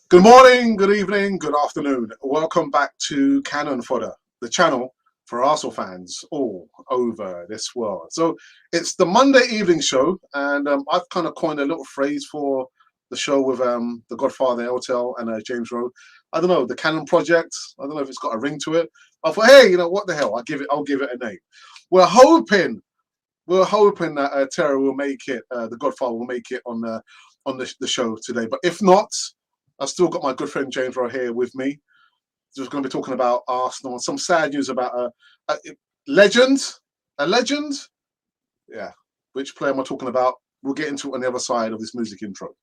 Good morning, good evening, good afternoon. Welcome back to Cannon Fodder, the channel for Arsenal fans all over this world. So it's the Monday evening show, and I've kind of coined a little phrase for the show with the Godfather Eltel and James Rowe. I don't know, the Cannon Project. I don't know if it's got a ring to it. I thought, hey, what the hell? I'll give it a name. We're hoping that Terry will make it. The Godfather will make it on the show today. But if not, I've still got my good friend James Rowe here with me. Just going to be talking about Arsenal and some sad news about a legend. A legend? Yeah. Which player am I talking about? We'll get into it on the other side of this music intro.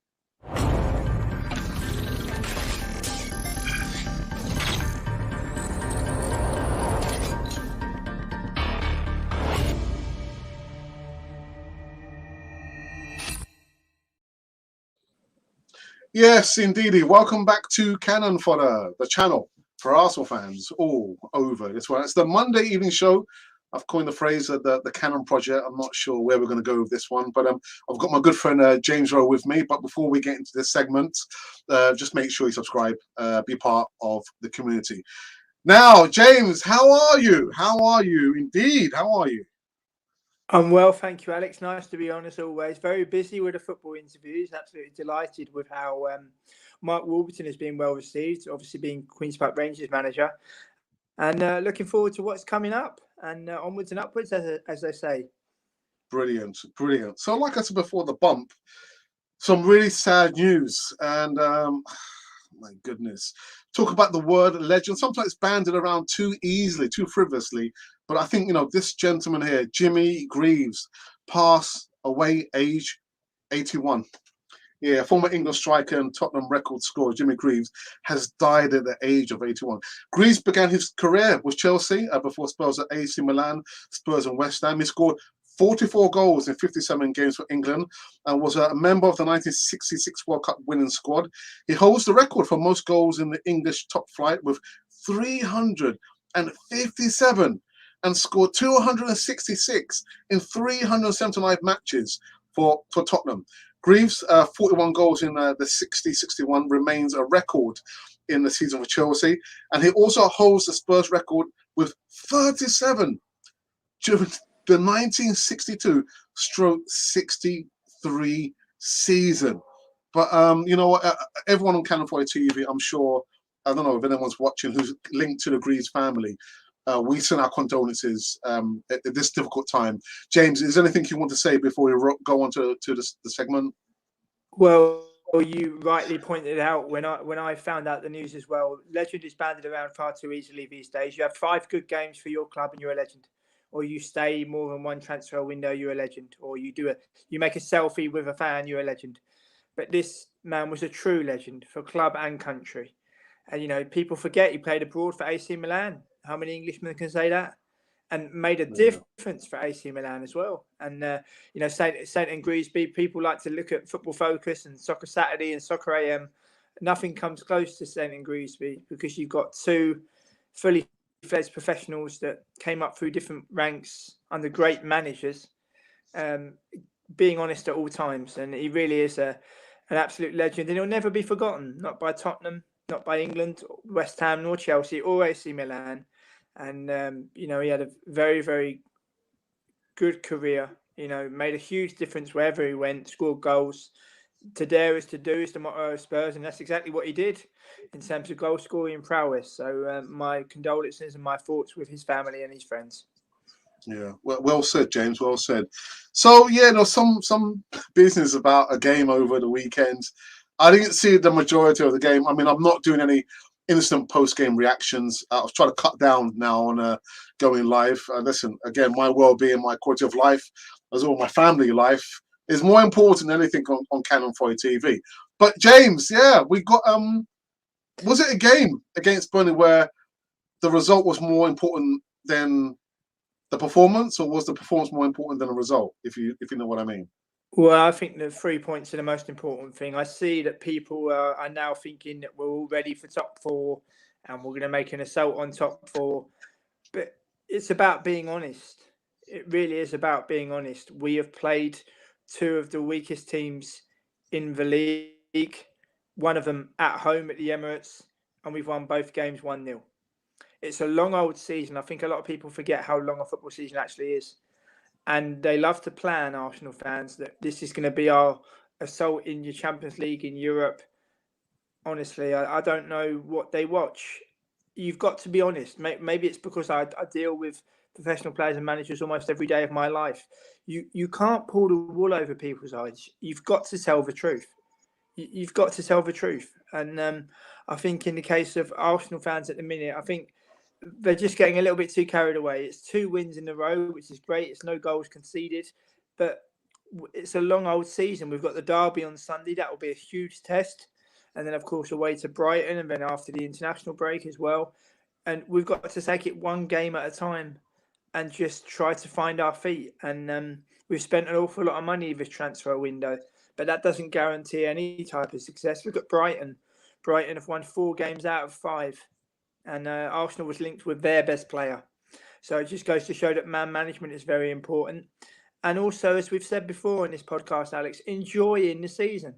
Yes, indeedy. Welcome back to Cannon Fodder, the channel for Arsenal fans all over this one. It's the Monday evening show. I've coined the phrase the Cannon Project. I'm not sure where we're going to go with this one, but I've got my good friend James Rowe with me. But before we get into this segment, just make sure you subscribe, be part of the community. Now, James, how are you? How are you? Indeed, how are you? I'm well, thank you, Alex. Nice to be on as always. Very busy with the football interviews. Absolutely delighted with how Mark Warburton has been well received, obviously being Queen's Park Rangers manager. And looking forward to what's coming up and onwards and upwards, as they say. Brilliant, brilliant. So like I said before the bump, some really sad news. And my goodness. Talk about the word legend. Sometimes it's banded around too easily, too frivolously. But I think, this gentleman here, Jimmy Greaves, passed away age 81. Yeah, former England striker and Tottenham record scorer Jimmy Greaves has died at the age of 81. Greaves began his career with Chelsea before Spurs at AC Milan, Spurs and West Ham. He scored 44 goals in 57 games for England and was a member of the 1966 World Cup winning squad. He holds the record for most goals in the English top flight with 357 and scored 266 in 379 matches for Tottenham. Greaves, 41 goals in the 60-61 remains a record in the season for Chelsea. And he also holds the Spurs record with 37 during the 1962-63 season. But you know what? Everyone on Cannon Fodder TV, I'm sure, I don't know if anyone's watching who's linked to the Greaves family. We send our condolences at this difficult time. James, is there anything you want to say before we go on to the segment? Well, you rightly pointed out when I found out the news as well. Legend is banded around far too easily these days. You have 5 good games for your club and you're a legend. Or you stay more than one transfer window, you're a legend. Or you make a selfie with a fan, you're a legend. But this man was a true legend for club and country. And, people forget he played abroad for AC Milan. How many Englishmen can say that? And made a difference for AC Milan as well. And, St. and Greasby, people like to look at Football Focus and Soccer Saturday and Soccer AM. Nothing comes close to St. and Greasby because you've got 2 fully fledged professionals that came up through different ranks under great managers, being honest at all times. And he really is an absolute legend. And he'll never be forgotten, not by Tottenham, not by England, West Ham, nor Chelsea, or AC Milan. And, he had a very, very good career, made a huge difference wherever he went, scored goals. To dare is to do is the motto of Spurs, and that's exactly what he did in terms of goal scoring prowess. So my condolences and my thoughts with his family and his friends. Yeah, well said, James. Well said. So some business about a game over the weekend. I didn't see the majority of the game. I mean, I'm not doing any instant post-game reactions. I was trying to cut down now on going live. Listen, again, my well-being, my quality of life, as well my family life, is more important than anything on Cannon Fodder TV. But James, yeah, we got. Was it a game against Burnley where the result was more important than the performance, or was the performance more important than the result? If you know what I mean. Well, I think the 3 points are the most important thing. I see that people are now thinking that we're all ready for top 4 and we're going to make an assault on top 4. But it's about being honest. It really is about being honest. We have played 2 of the weakest teams in the league. one of them at home at the Emirates, and we've won both games 1-0. It's a long old season. I think a lot of people forget how long a football season actually is. And they love to plan, Arsenal fans, that this is going to be our assault in your Champions League in Europe. Honestly, I don't know what they watch. You've got to be honest. Maybe it's because I deal with professional players and managers almost every day of my life. You can't pull the wool over people's eyes. You've got to tell the truth. You've got to tell the truth. And I think in the case of Arsenal fans at the minute, I think they're just getting a little bit too carried away. It's 2 wins in a row, which is great. It's no goals conceded, but it's a long old season. We've got the derby on Sunday. That will be a huge test. And then, of course, away to Brighton, and then after the international break as well. And we've got to take it one game at a time and just try to find our feet. And we've spent an awful lot of money this transfer window, but that doesn't guarantee any type of success. Look at Brighton. Brighton have won 4 games out of 5. And Arsenal was linked with their best player. So it just goes to show that man management is very important. And also, as we've said before in this podcast, Alex, enjoying the season.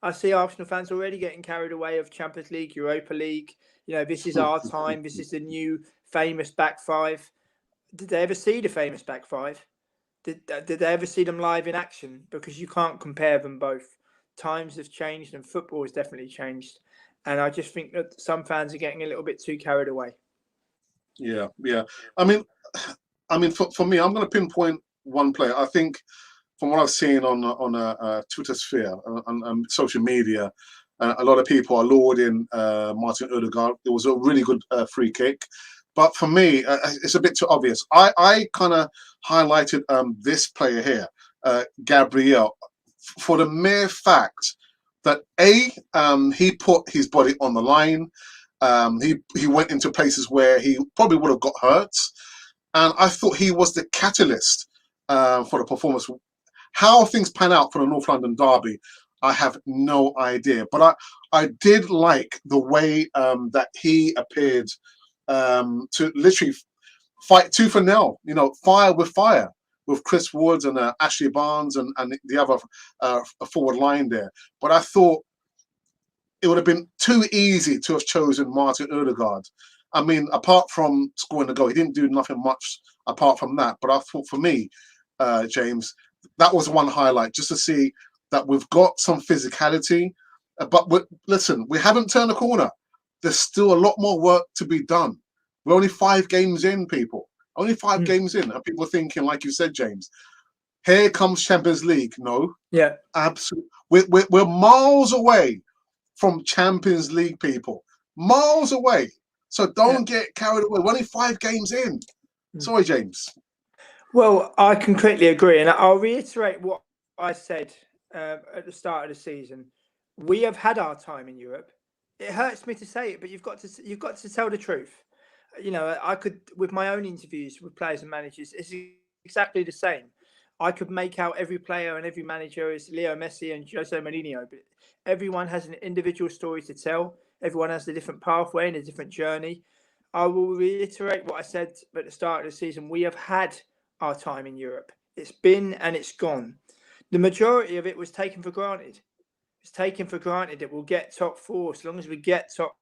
I see Arsenal fans already getting carried away of Champions League, Europa League. You know, this is our time. This is the new famous back five. Did they ever see the famous back five? Did they ever see them live in action? Because you can't compare them both. Times have changed and football has definitely changed. And I just think that some fans are getting a little bit too carried away. Yeah. I mean, for me, I'm going to pinpoint one player. I think from what I've seen on a Twitter sphere and social media, a lot of people are lauding Martin Odegaard. It was a really good free kick. But for me, it's a bit too obvious. I kind of highlighted this player here, Gabriel, for the mere fact that he put his body on the line. He went into places where he probably would have got hurt, and I thought he was the catalyst for the performance. How things pan out for the North London derby, I have no idea. But I did like the way that he appeared to literally fight tooth and nail. You know, fire with Chris Woods and Ashley Barnes and the other forward line there. But I thought it would have been too easy to have chosen Martin Odegaard. I mean, apart from scoring the goal, he didn't do nothing much apart from that. But I thought for me, James, that was one highlight, just to see that we've got some physicality. But listen, we haven't turned the corner. There's still a lot more work to be done. We're only 5 games in, people. Only 5 games in. And people are thinking, like you said, James, here comes Champions League. No. Yeah. Absolutely. We're miles away from Champions League, people. Miles away. So don't get carried away. We're only 5 games in. Sorry, James. Well, I completely agree. And I'll reiterate what I said at the start of the season. We have had our time in Europe. It hurts me to say it, but you've got to tell the truth. You know, I could, with my own interviews with players and managers, it's exactly the same. I could make out every player and every manager as Leo Messi and Jose Mourinho, but everyone has an individual story to tell. Everyone has a different pathway and a different journey. I will reiterate what I said at the start of the season. We have had our time in Europe. It's been and it's gone. The majority of it was taken for granted. It's taken for granted that we'll get top 4 as long as we get top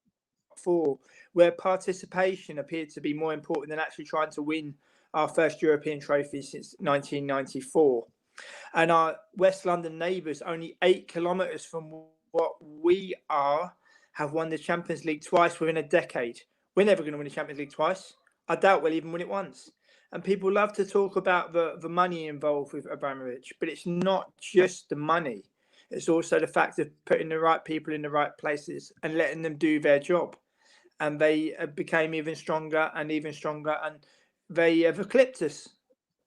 4, where participation appeared to be more important than actually trying to win our first European trophy since 1994. And our West London neighbours, only 8 kilometres from what we are, have won the Champions League twice within a decade. We're never going to win the Champions League twice. I doubt we'll even win it once. And people love to talk about the money involved with Abramovich, but it's not just the money. It's also the fact of putting the right people in the right places and letting them do their job. And they became even stronger, and they have eclipsed us,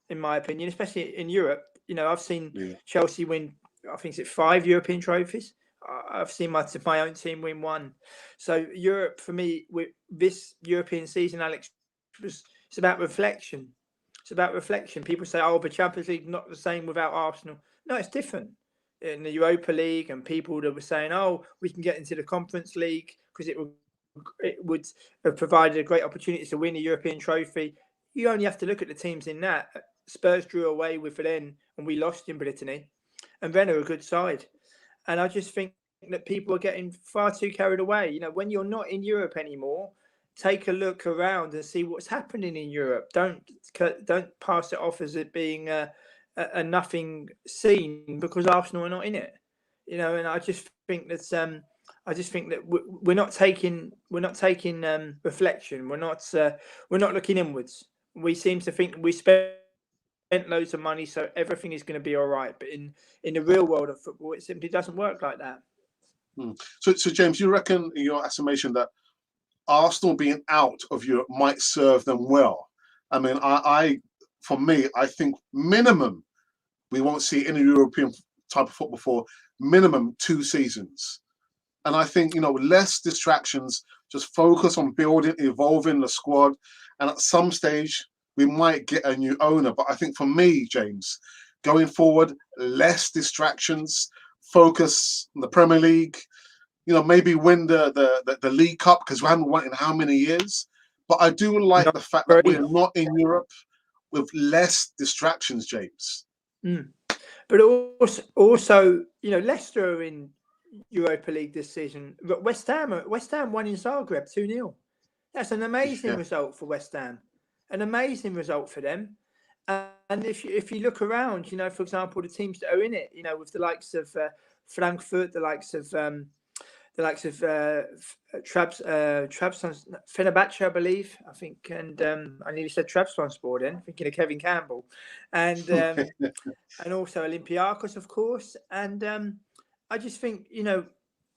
in my opinion, especially in Europe. You know, I've seen Chelsea win, I think it's 5 European trophies. I've seen my own team win 1. So Europe, for me, with this European season, Alex, it's about reflection. It's about reflection. People say, oh, the Champions League not the same without Arsenal. No, it's different. In the Europa League, and people that were saying, oh, we can get into the Conference League because it would have provided a great opportunity to win a European trophy. You only have to look at the teams in that. Spurs drew away with Rennes and we lost in Brittany. And Rennes are a good side. And I just think that people are getting far too carried away. You know, when you're not in Europe anymore, take a look around and see what's happening in Europe. Don't pass it off as it being a nothing scene because Arsenal are not in it. You know, and I just think that we're not taking reflection. We're not looking inwards. We seem to think we spent loads of money, so everything is going to be all right. But in the real world of football, it simply doesn't work like that. So James, you reckon your estimation that Arsenal being out of Europe might serve them well? I mean, for me, I think minimum we won't see any European type of football for minimum 2 seasons. And I think, less distractions, just focus on building, evolving the squad. And at some stage, we might get a new owner. But I think for me, James, going forward, less distractions, focus on the Premier League, maybe win the League Cup because we haven't won in how many years. But I do like the fact that we're not in Europe with less distractions, James. But also, Leicester are in Europa League this season. But West Ham won in Zagreb 2-0. That's an amazing result for West Ham. An amazing result for them. And if you look around, for example, the teams that are in it, with the likes of Frankfurt, the likes of Fenerbahce, I believe. I think, and I nearly said Trabzonspor then, thinking of Kevin Campbell, and and also Olympiacos, of course. And I just think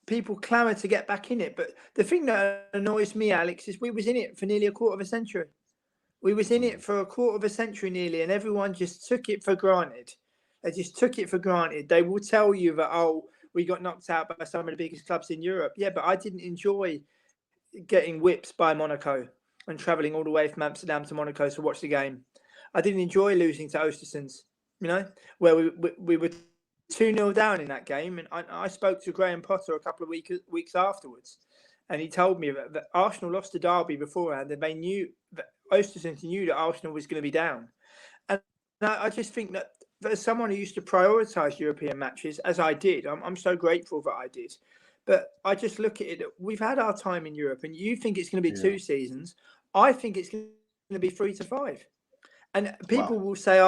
people clamour to get back in it. But the thing that annoys me, Alex, is we was in it for nearly a quarter of a century. We was in it for a quarter of a century nearly, and everyone just took it for granted. They just took it for granted. They will tell you that, we got knocked out by some of the biggest clubs in Europe. Yeah, but I didn't enjoy getting whipped by Monaco and travelling all the way from Amsterdam to Monaco to watch the game. I didn't enjoy losing to Ostersunds, where we were 2-0 down in that game. And I spoke to Graham Potter a couple of weeks afterwards, and he told me that Arsenal lost to Derby beforehand, and they knew that Ostersunds knew that Arsenal was going to be down. And I just think that as someone who used to prioritise European matches, as I did, I'm so grateful that I did. But I just look at it, we've had our time in Europe, and you think it's going to be 2 seasons. I think it's going to be 3 to 5. And people will say,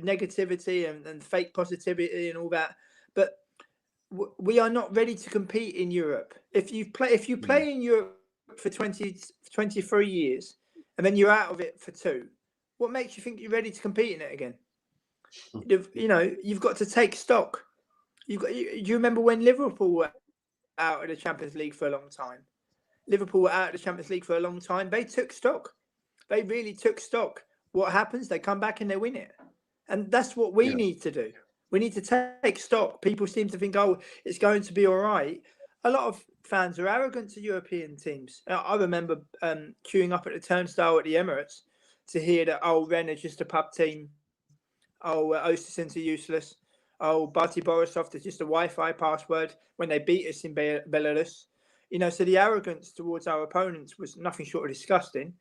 negativity and fake positivity and all that. But we are not ready to compete in Europe. If you play in Europe for 23 years, and then you're out of it for 2, what makes you think you're ready to compete in it again? You've got to take stock. Do you remember when Liverpool were out of the Champions League for a long time? Liverpool were out of the Champions League for a long time. They took stock. They really took stock. What happens? They come back and they win it. And that's what we need to do. We need to take stock. People seem to think, it's going to be all right. A lot of fans are arrogant to European teams. I remember queuing up at the turnstile at the Emirates to hear that, Rennes are just a pub team. Ostersunds are useless. Barty Borisov is just a Wi-Fi password when they beat us in Belarus. So the arrogance towards our opponents was nothing short of disgusting.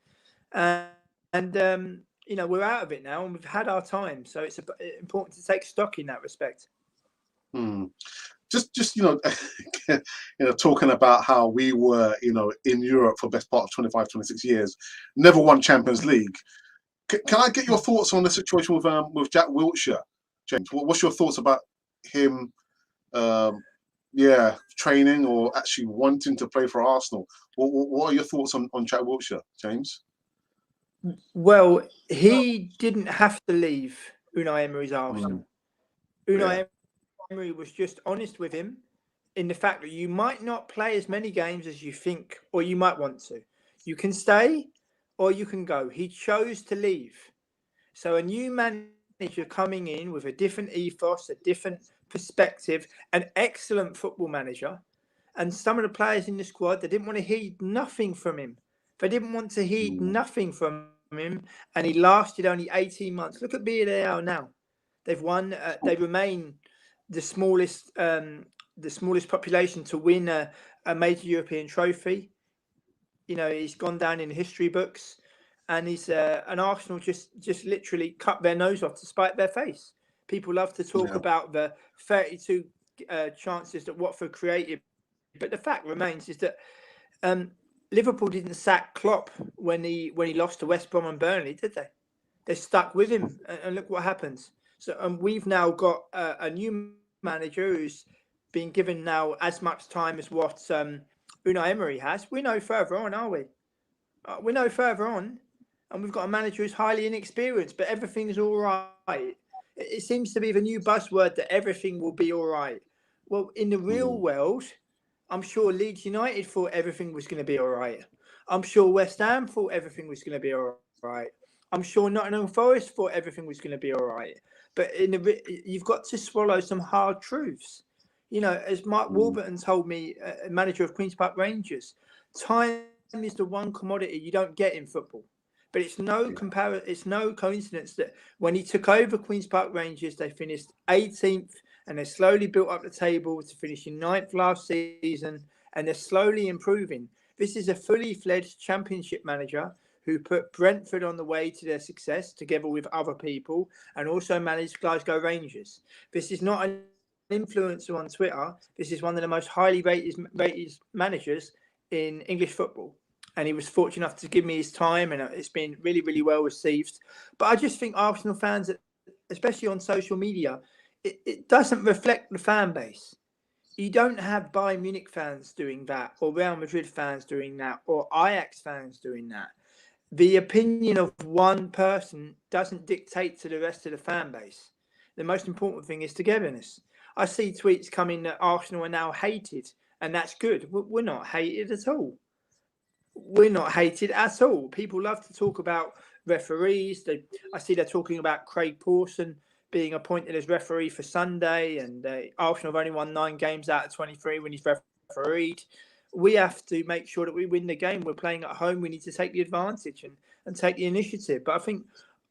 We're out of it now, and we've had our time. So it's important to take stock in that respect. Just talking about how we were, in Europe for the best part of 25, 26 years, never won Champions League. Can I get your thoughts on the situation with Jack Wilshere, James? What's your thoughts about him, training or actually wanting to play for Arsenal? What are your thoughts on Jack Wilshere, James? Well, he didn't have to leave Unai Emery's Arsenal. Unai Emery was just honest with him in the fact that you might not play as many games as you think, or you might want to. You can stay or you can go. He chose to leave. So a new manager coming in with a different ethos, a different perspective, an excellent football manager, and some of the players in the squad, they didn't want to heed nothing from him. They didn't want to heed nothing from him, and he lasted only 18 months. Look at Villarreal now. They've won. They remain the smallest population to win a major European trophy. He's gone down in history books, and he's an Arsenal just literally cut their nose off to spite their face. People love to talk about the 32 chances that Watford created. But the fact remains is that Liverpool didn't sack Klopp when he lost to West Brom and Burnley, did they? They stuck with him, and look what happens. So we've now got a new manager who's been given now as much time as what Unai Emery has. We're no further on, are we? We're no further on, and we've got a manager who's highly inexperienced, but everything's all right. It seems to be the new buzzword that everything will be all right. Well, in the real world, I'm sure Leeds United thought everything was going to be all right. I'm sure West Ham thought everything was going to be all right. I'm sure Nottingham Forest thought everything was going to be all right. But you've got to swallow some hard truths. You know, as Mark Warburton told me, manager of Queen's Park Rangers, time is the one commodity you don't get in football. But it's no coincidence that when he took over Queen's Park Rangers, they finished 18th, and they slowly built up the table to finishing 9th last season, and they're slowly improving. This is a fully fledged championship manager who put Brentford on the way to their success together with other people, and also managed Glasgow Rangers. This is not an influencer on Twitter. This is one of the most highly rated managers in English football. And he was fortunate enough to give me his time, and it's been really, really well received. But I just think Arsenal fans, especially on social media, it doesn't reflect the fan base. You don't have Bayern Munich fans doing that, or Real Madrid fans doing that, or Ajax fans doing that. The opinion of one person doesn't dictate to the rest of the fan base. The most important thing is togetherness. I see tweets coming that Arsenal are now hated, and that's good. We're not hated at all. We're not hated at all. People love to talk about referees. I see they're talking about Craig Pawson being appointed as referee for Sunday, and Arsenal have only won 9 games out of 23 when he's refereed. We have to make sure that we win the game. We're playing at home. We need to take the advantage and take the initiative. But I think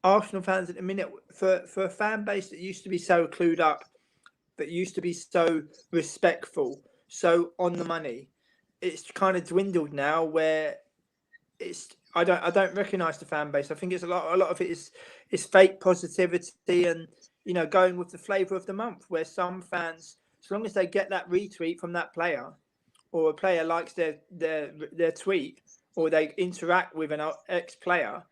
Arsenal fans at the minute, for a fan base that used to be so clued up, that used to be so respectful, so on the money, it's kind of dwindled now. Where I don't recognise the fan base. I think it's a lot of it is fake positivity and going with the flavour of the month. Where some fans, as long as they get that retweet from that player, or a player likes their tweet, or they interact with an ex-player,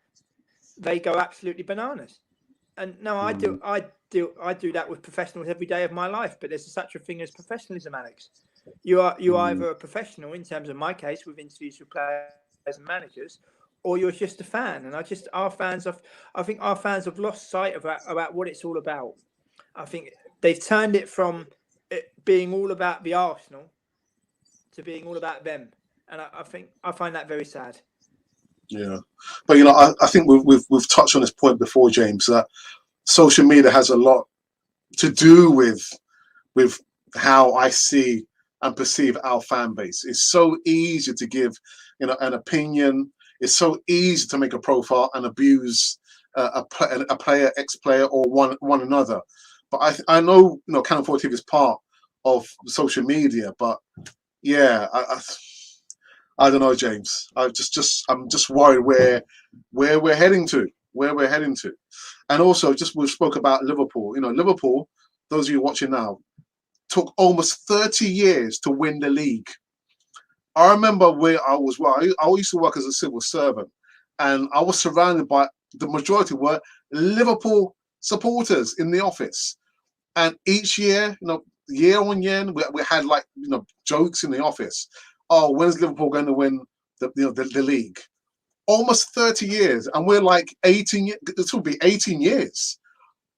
they go absolutely bananas. And no, I do that with professionals every day of my life. But there's such a thing as professionalism, Alex. You either a professional, in terms of my case, with interviews with players and managers, or you're just a fan. And I think our fans have lost sight about what it's all about. I think they've turned it from it being all about the Arsenal to being all about them, and I find that very sad. Yeah, but I think we've touched on this point before, James, that social media has a lot to do with how I see and perceive our fan base. It's so easy to give an opinion. It's so easy to make a profile and abuse a player, ex-player, or one another. But I know Canon 4 TV is part of social media, but yeah, I don't know, James. I'm just worried where we're heading to, and also we spoke about Liverpool. Liverpool. Those of you watching now, took almost 30 years to win the league. I remember where I was. Well, I used to work as a civil servant, and I was surrounded by the majority were Liverpool supporters in the office, and each year, year on year, we had jokes in the office. Oh, when's Liverpool going to win the league? Almost 30 years, and we're like 18. This will be 18 years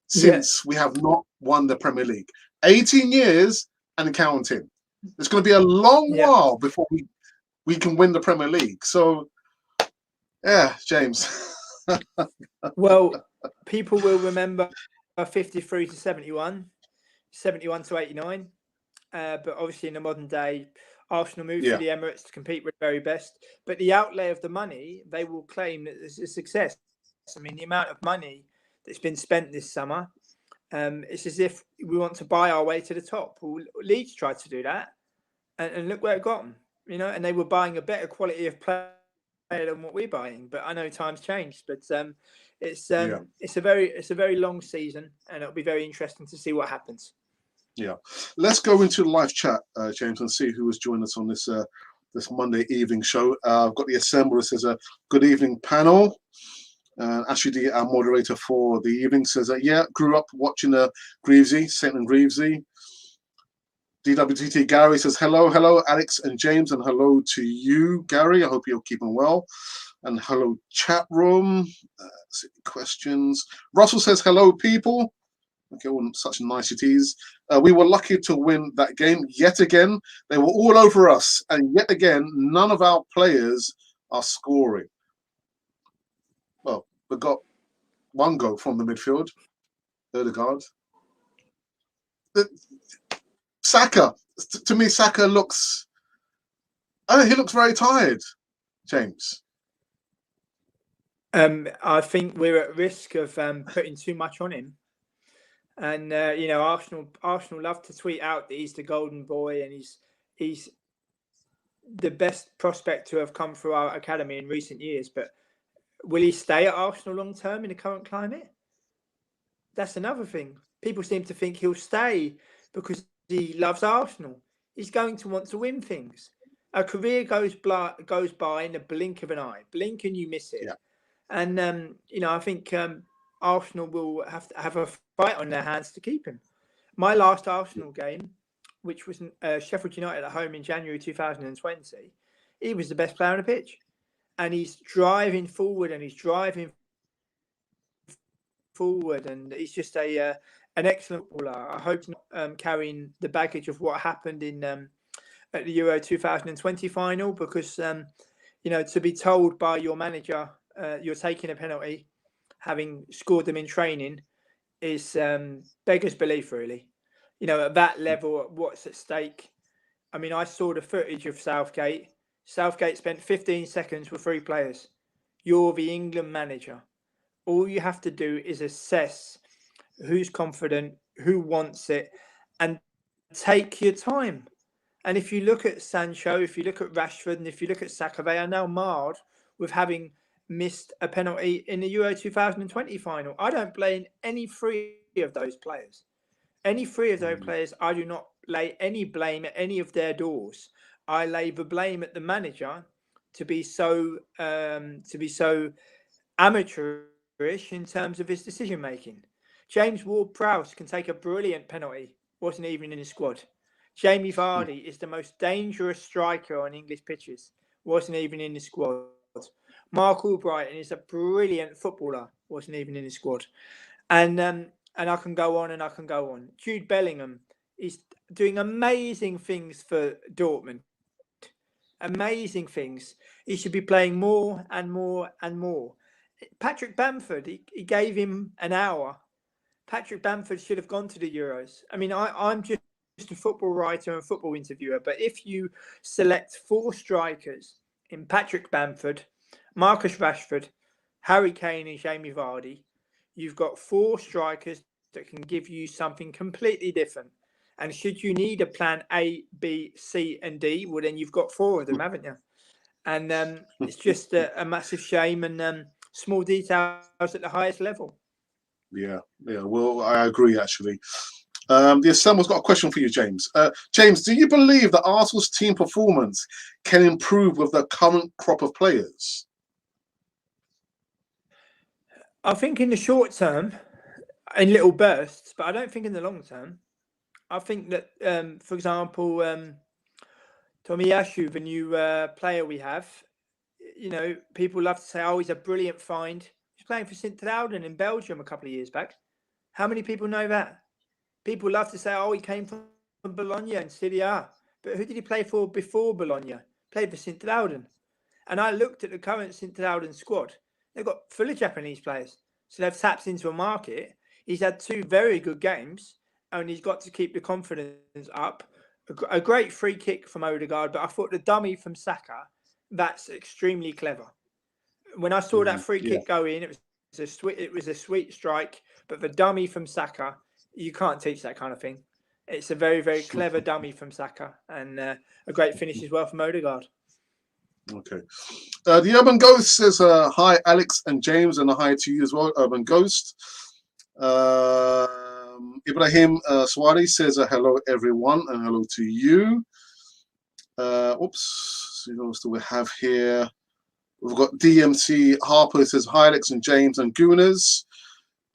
since we have not won the Premier League. 18 years and counting. It's going to be a long while before we can win the Premier League. So, yeah, James. Well, people will remember 53 to 71, 71 to 89. But obviously in the modern day, Arsenal moved to the Emirates to compete with the very best. But the outlay of the money, they will claim that it's a success. I mean, the amount of money that's been spent this summer, it's as if we want to buy our way to the top. Well, Leeds tried to do that, and look where it got them. And they were buying a better quality of player than what we're buying. But I know times changed. But it's a very long season, and it'll be very interesting to see what happens. Yeah. Let's go into the live chat, James, and see who has joined us on this this Monday evening show. I've got the assemble. It says, good evening, panel. Ashley, our moderator for the evening, says, yeah, grew up watching Greavesy, St. and Greavesy. DWTT Gary says, hello, Alex and James, and hello to you, Gary. I hope you're keeping well. And hello, chat room. Questions. Russell says, hello, people. Okay, all such niceties. We were lucky to win that game yet again. They were all over us, and yet again, none of our players are scoring. Well, we got one goal from the midfield, Ødegaard. Saka, to me, Saka looks. He looks very tired, James. I think we're at risk of putting too much on him. And you know, Arsenal love to tweet out that he's the golden boy and he's the best prospect to have come through our academy in recent years. But will he stay at Arsenal long term in the current climate? That's another thing. People seem to think he'll stay because he loves Arsenal. He's going to want to win things. A career goes by in the blink of an eye. Blink and you miss it. Yeah. And you know, I think Arsenal will have to have a fight on their hands to keep him. My last Arsenal game, which was Sheffield United at home in January 2020, he was the best player on the pitch. And he's driving forward and he's driving forward and he's just an excellent footballer. I hope he's not carrying the baggage of what happened in at the Euro 2020 final because, you know, to be told by your manager you're taking a penalty, having scored them in training, is beggars belief, really. You know, at that level, what's at stake. I mean, I saw the footage of Southgate. Southgate spent 15 seconds with 3 players. You're the England manager. All you have to do is assess who's confident, who wants it, and take your time. And if you look at Sancho, if you look at Rashford, and if you look at Saka, they are now marred with having missed a penalty in the Euro 2020 final. I don't blame any 3 of those players. Any 3 of those players, I do not lay any blame at any of their doors. I lay the blame at the manager to be so amateurish in terms of his decision making. James Ward-Prowse can take a brilliant penalty, wasn't even in his squad. Jamie Vardy is the most dangerous striker on English pitches, wasn't even in the squad. Mark Albrighton is a brilliant footballer, wasn't even in his squad. And I can go on and I can go on. Jude Bellingham is doing amazing things for Dortmund. Amazing things. He should be playing more and more and more. Patrick Bamford, he gave him an hour. Patrick Bamford should have gone to the Euros. I mean, I'm just a football writer and football interviewer, but if you select 4 strikers in Patrick Bamford, Marcus Rashford, Harry Kane and Jamie Vardy, you've got 4 strikers that can give you something completely different. And should you need a plan A, B, C, and D, well, then you've got 4 of them, haven't you? And it's just a massive shame and small details at the highest level. Yeah. Well, I agree, actually. The Assemble's got a question for you, James. James, do you believe that Arsenal's team performance can improve with the current crop of players? I think in the short term, in little bursts, but I don't think in the long term. I think that, for example, Tomiyasu, the new player we have, you know, people love to say, oh, he's a brilliant find. He's playing for Sint-Truiden in Belgium a couple of years back. How many people know that? People love to say, oh, he came from Bologna and Serie A. But who did he play for before Bologna? Played for Sint-Truiden. And I looked at the current Sint-Truiden squad. They've got full of Japanese players. So they've tapped into a market. He's had 2 very good games, and he's got to keep the confidence up. A great free kick from Ødegaard, but I thought the dummy from Saka, that's extremely clever. When I saw that free kick go in, it was a sweet strike, but the dummy from Saka, you can't teach that kind of thing. It's a very, very clever dummy from Saka, and a great finish as well from Ødegaard. Okay. The Urban Ghost says, hi, Alex and James, and a hi to you as well, Urban Ghost. Ibrahim Swari says hello, everyone, and hello to you. Oops, who else do we have here? We've got DMC Harper says hi, Alex and James and Gooners.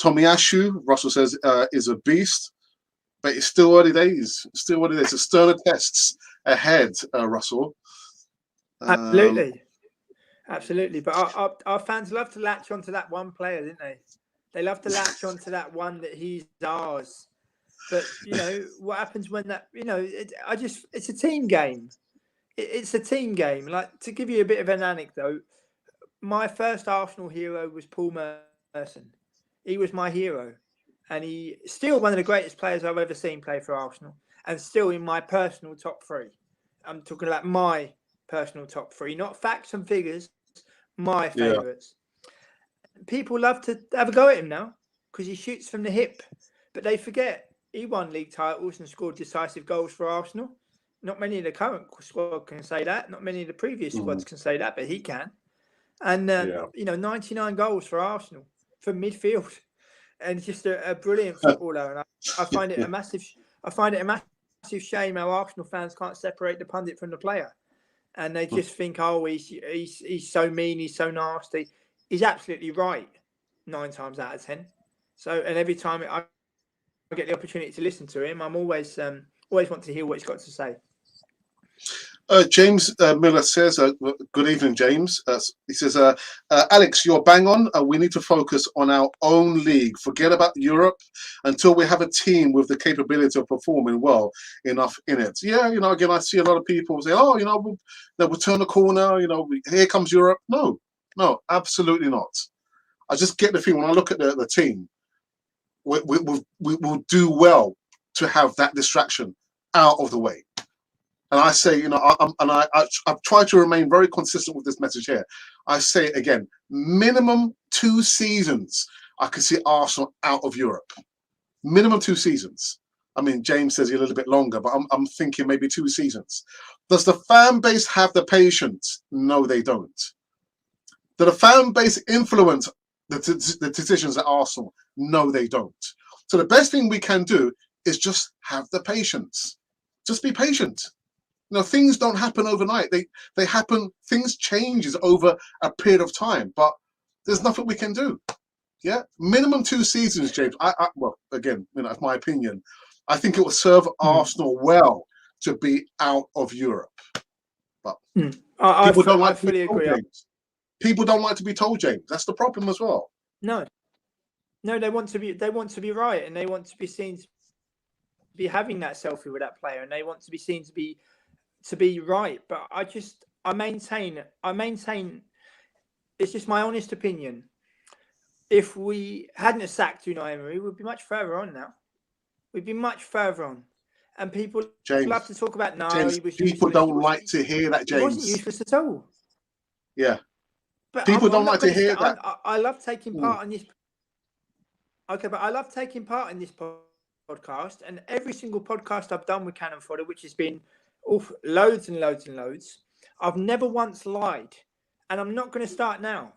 Tomiyasu, Russell says, is a beast, but it's still early days. Still early days. There's sterner tests ahead, Russell. Absolutely. But our fans love to latch onto that one player, didn't they? They love to latch onto that one that he's ours. But, you know, what happens when that, you know, it's a team game. It's a team game. Like, to give you a bit of an anecdote, my first Arsenal hero was Paul Merson. He was my hero. And he's still one of the greatest players I've ever seen play for Arsenal. And still in my personal top three. I'm talking about my personal top three, not facts and figures, my favourites. Yeah. People love to have a go at him now because he shoots from the hip. But they forget he won league titles and scored decisive goals for Arsenal. Not many of the current squad can say that. Not many of the previous squads can say that, but he can. And, you know, 99 goals for Arsenal from midfield. And just a brilliant footballer. And I find it a massive shame how Arsenal fans can't separate the pundit from the player. And they just think, oh, he's so mean, he's so nasty. He's absolutely right 9 times out of 10. So, and every time I get the opportunity to listen to him, I'm always want to hear what he's got to say. James Miller says, good evening, James. He says, Alex, you're bang on. We need to focus on our own league. Forget about Europe until we have a team with the capability of performing well enough in it. Yeah, you know, again, I see a lot of people say, oh, you know, we'll turn the corner, you know, here comes Europe. No, absolutely not. I just get the feeling when I look at the team, we will do well to have that distraction out of the way. And I say, you know, I've tried to remain very consistent with this message here. I say it again, minimum 2 seasons, I could see Arsenal out of Europe. Minimum 2 seasons. I mean, James says a little bit longer, but I'm thinking maybe 2 seasons. Does the fan base have the patience? No, they don't. Does the fan base influence the decisions at Arsenal? No, they don't. So the best thing we can do is just have the patience. Just be patient. You know, things don't happen overnight. They happen. Things changes over a period of time, but there's nothing we can do. Yeah, minimum 2 seasons, James. Well, again, you know, that's my opinion. I think it will serve Arsenal well to be out of Europe. But people don't like to be told, James. People don't like to be told, James. That's the problem as well. No, they want to be right, and they want to be seen to be having that selfie with that player, and they want to be seen to be right. But I maintain it's just my honest opinion. If we hadn't sacked Unai Emery, we'd be much further on now. We'd be much further on. And people love to talk about James, he was people useless. Don't like to hear that, James. He wasn't useless at all. Yeah. But people don't like to hear that. I love taking part in this. Okay, but I love taking part in this podcast, and every single podcast I've done with Cannon Fodder, which has been loads and loads and loads, I've never once lied, and I'm not going to start now.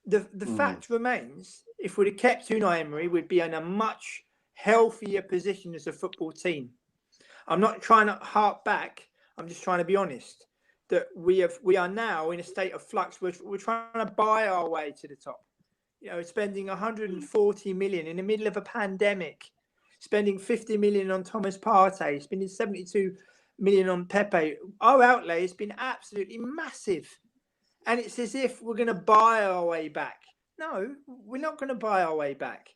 The fact remains, if we'd have kept Unai Emery, we'd be in a much healthier position as a football team. I'm not trying to harp back. I'm just trying to be honest that we are now in a state of flux. We're trying to buy our way to the top. You know, spending 140 million in the middle of a pandemic, spending 50 million on Thomas Partey, spending 72 million on Pepe. Our outlay has been absolutely massive. And it's as if we're going to buy our way back. No, we're not going to buy our way back.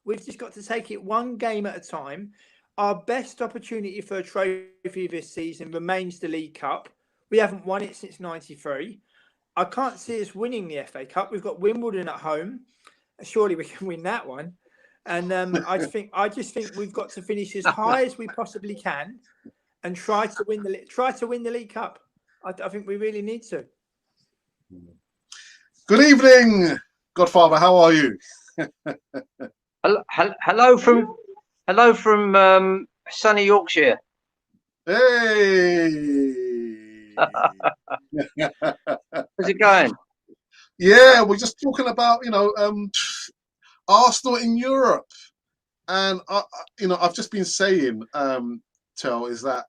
We've just got to take it one game at a time. Our best opportunity for a trophy this season remains the League Cup. We haven't won it since '93. I can't see us winning the FA Cup. We've got Wimbledon at home. Surely we can win that one. And I just think we've got to finish as high as we possibly can and try to win the League Cup. I think we really need to. Good evening, Godfather. How are you? Hello from sunny Yorkshire. Hey. How's it going? Yeah, we're just talking about, Arsenal in Europe. And I've just been saying, Tel, is that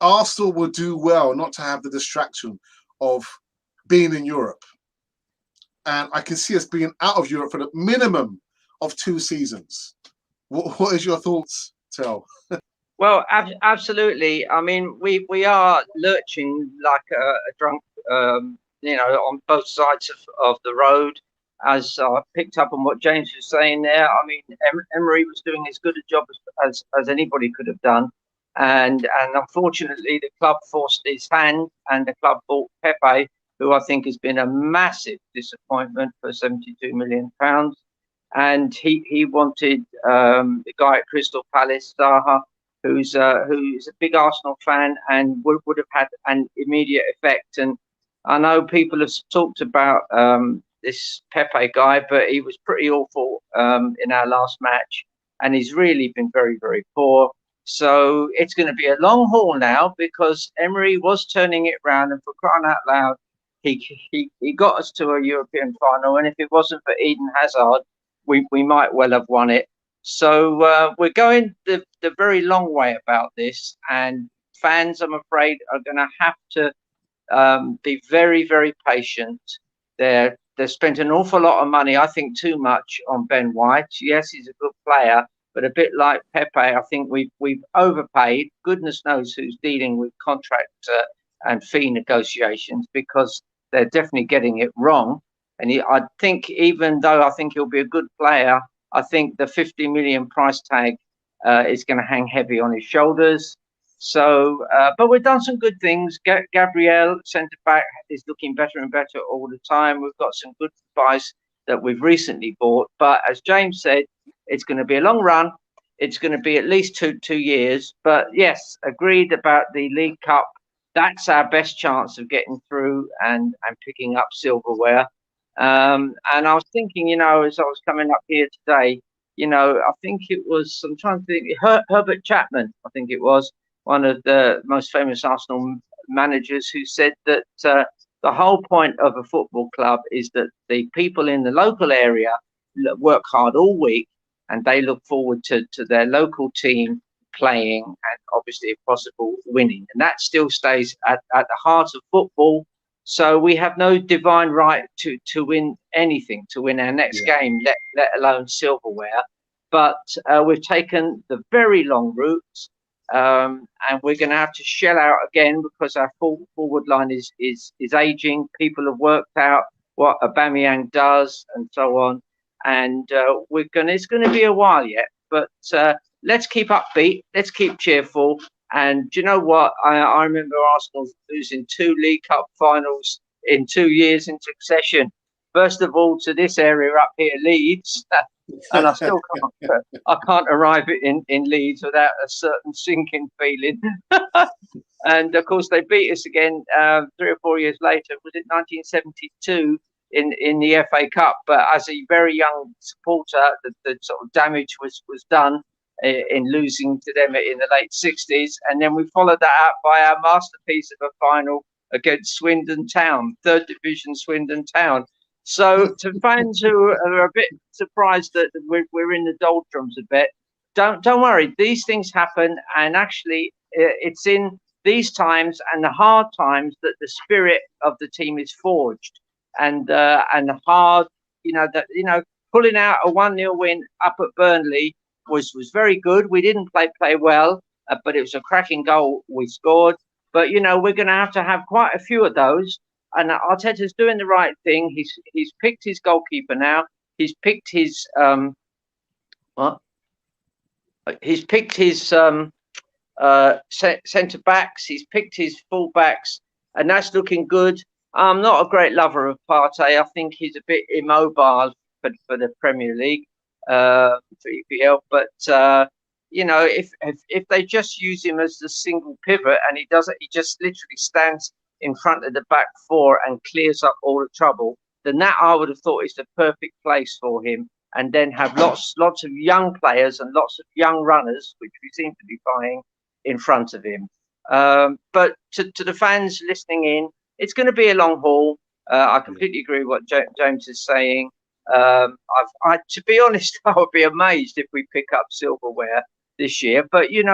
Arsenal will do well not to have the distraction of being in Europe. And I can see us being out of Europe for the minimum of 2 seasons. What is your thoughts, Tel? Well, absolutely. I mean, we are lurching like a drunk, on both sides of the road. As I picked up on what James was saying there, I mean, Emery was doing as good a job as anybody could have done, and unfortunately, the club forced his hand, and the club bought Pepe, who I think has been a massive disappointment for £72 million. And he wanted the guy at Crystal Palace, Zaha, who's a big Arsenal fan and would have had an immediate effect. And I know people have talked about this Pepe guy, but he was pretty awful in our last match, and he's really been very, very poor. So it's going to be a long haul now, because Emery was turning it round, and for crying out loud, he got us to a European final, and if it wasn't for Eden Hazard, we might well have won it. So we're going the very long way about this, and fans, I'm afraid, are going to have to be very, very patient. They've spent an awful lot of money, I think too much, on Ben White. Yes, he's a good player, but a bit like Pepe, I think we've overpaid. Goodness knows who's dealing with contract and fee negotiations, because they're definitely getting it wrong. And I think, even though I think he'll be a good player, I think the 50 million price tag is going to hang heavy on his shoulders. So, but we've done some good things. Gabriel, centre back, is looking better and better all the time. We've got some good buys that we've recently bought. But as James said, it's going to be a long run. It's going to be at least two years. But yes, agreed about the League Cup. That's our best chance of getting through and picking up silverware. And I was thinking, as I was coming up here today, I think it was, I'm trying to think, Herbert Chapman, I think it was, one of the most famous Arsenal managers, who said that the whole point of a football club is that the people in the local area work hard all week, and they look forward to their local team playing, and obviously, if possible, winning. And that still stays at the heart of football. So we have no divine right to win anything, to win our next game, let alone silverware. But we've taken the very long route, and we're going to have to shell out again, because our forward line is aging. People have worked out what Aubameyang does, and so on. And it's going to be a while yet. But let's keep upbeat. Let's keep cheerful. And do you know what? I remember Arsenal losing 2 League Cup finals in 2 years in succession. First of all, to this area up here, Leeds, and I still can't arrive in Leeds without a certain sinking feeling. And of course, they beat us again 3 or 4 years later. Was it 1972 in the FA Cup? But as a very young supporter, the sort of damage was done in losing to them in the late 60s. And then we followed that up by our masterpiece of a final against Swindon Town, 3rd Division Swindon Town. So to fans who are a bit surprised that we're in the doldrums a bit, don't worry. These things happen, and actually it's in these times and the hard times that the spirit of the team is forged. And the hard, pulling out a 1-0 win up at Burnley was very good. We didn't play well, but it was a cracking goal we scored. But we're going to have quite a few of those. And Arteta's doing the right thing. He's picked his goalkeeper now. He's picked his He's picked his centre backs. He's picked his full backs, and that's looking good. I'm not a great lover of Partey. I think he's a bit immobile for the Premier League, for EPL. But if they just use him as the single pivot, and he just literally stands in front of the back four and clears up all the trouble, then that I would have thought is the perfect place for him. And then have lots of young players and lots of young runners, which we seem to be buying, in front of him. But to the fans listening in, it's going to be a long haul. I completely agree with what James is saying. To be honest, I would be amazed if we pick up silverware this year. But you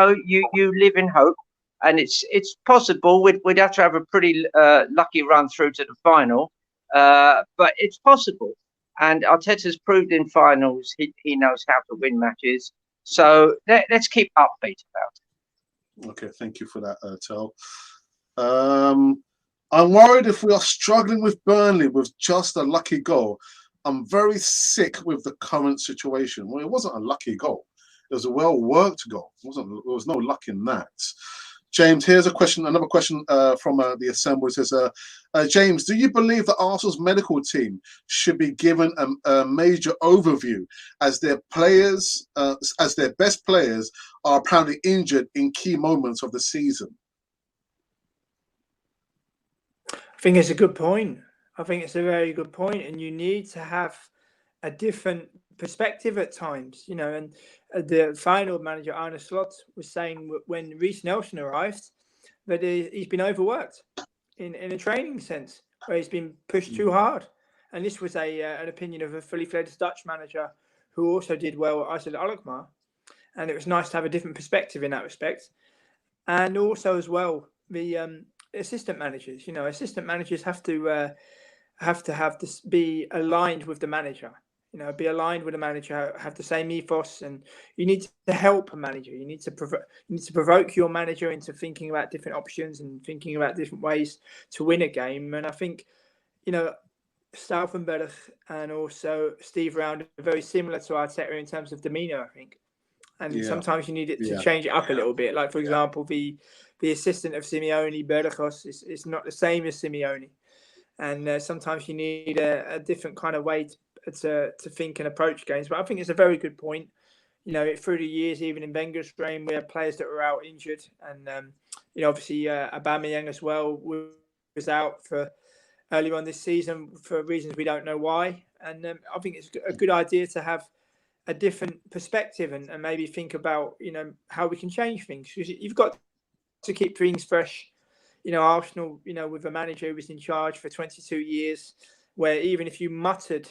live in hope, and it's possible. We'd have to have a pretty lucky run through to the final, but it's possible. And Arteta's proved in finals he knows how to win matches. So let's keep upbeat about it. Okay, thank you for that, Tel. I'm worried if we are struggling with Burnley with just a lucky goal. I'm very sick with the current situation. Well, it wasn't a lucky goal. It was a well-worked goal. There was no luck in that. James, here's another question from the Assembly. It says, James, do you believe that Arsenal's medical team should be given a major overview as their best players are apparently injured in key moments of the season? I think it's a good point. I think it's a very good point, and you need to have a different perspective at times, and the final manager, Arne Slot, was saying when Reece Nelson arrived that he's been overworked in a training sense, where he's been pushed too hard. And this was an opinion of a fully fledged Dutch manager who also did well at Aysel Alkmaar. And it was nice to have a different perspective in that respect. And also as well, the assistant managers, assistant managers have to have this, be aligned with the manager, be aligned with the manager, have the same ethos, and you need to help a manager. You need to provoke your manager into thinking about different options and thinking about different ways to win a game. And I think, Stauffenberg and also Steve Round are very similar to Arteta in terms of demeanour, I think. And sometimes you need it to change it up a little bit. Like, for example, the assistant of Simeone, Bergos, is not the same as Simeone. And sometimes you need a different kind of way to think and approach games. But I think it's a very good point. Through the years, even in Wenger's reign, we had players that were out injured. And, obviously Aubameyang as well was out for earlier on this season for reasons we don't know why. And I think it's a good idea to have a different perspective and maybe think about, how we can change things. Because you've got to keep things fresh. Arsenal, with a manager who was in charge for 22 years, where even if you muttered,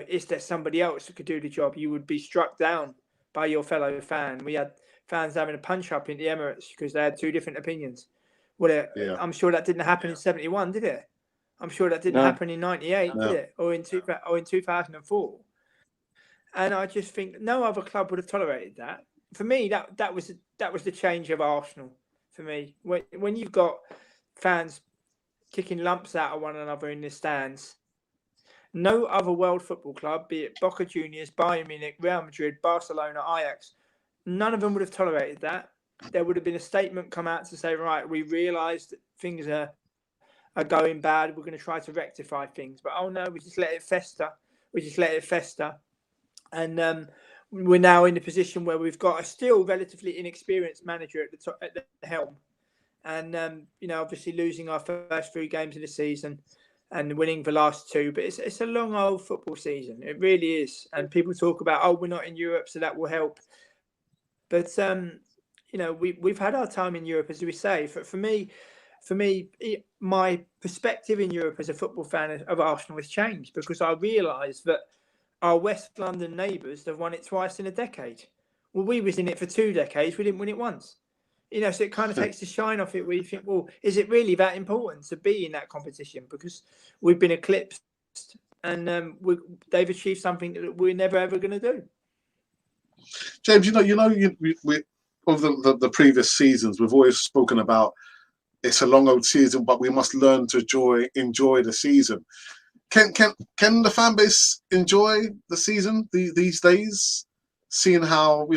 is there somebody else who could do the job, you would be struck down by your fellow fan. We had fans having a punch-up in the Emirates because they had two different opinions. Well, I'm sure that didn't happen in 71, did it? I'm sure that didn't happen in 98, did it? Or in 2004. And I just think no other club would have tolerated that. For me, that was the change of Arsenal. For me, when you've got fans kicking lumps out of one another in the stands, no other world football club, be it Boca Juniors, Bayern Munich, Real Madrid, Barcelona, Ajax, none of them would have tolerated that. There would have been a statement come out to say, right, we realise that things are going bad. We're going to try to rectify things. But, oh, no, we just let it fester. And we're now in a position where we've got a still relatively inexperienced manager at the helm. And, obviously losing our first 3 games of the season and winning the last 2. But it's a long old football season. It really is. And people talk about, we're not in Europe, so that will help. But, we've had our time in Europe, as we say. For me, my perspective in Europe as a football fan of Arsenal has changed because I realised that our West London neighbours have won it twice in a decade. Well, we was in it for 2 decades. We didn't win it once. So it kind of takes the shine off it where you think, well, is it really that important to be in that competition? Because we've been eclipsed and they've achieved something that we're never, ever going to do. James, we over the previous seasons, we've always spoken about it's a long old season, but we must learn to enjoy the season. Can the fan base enjoy the season these days? Seeing how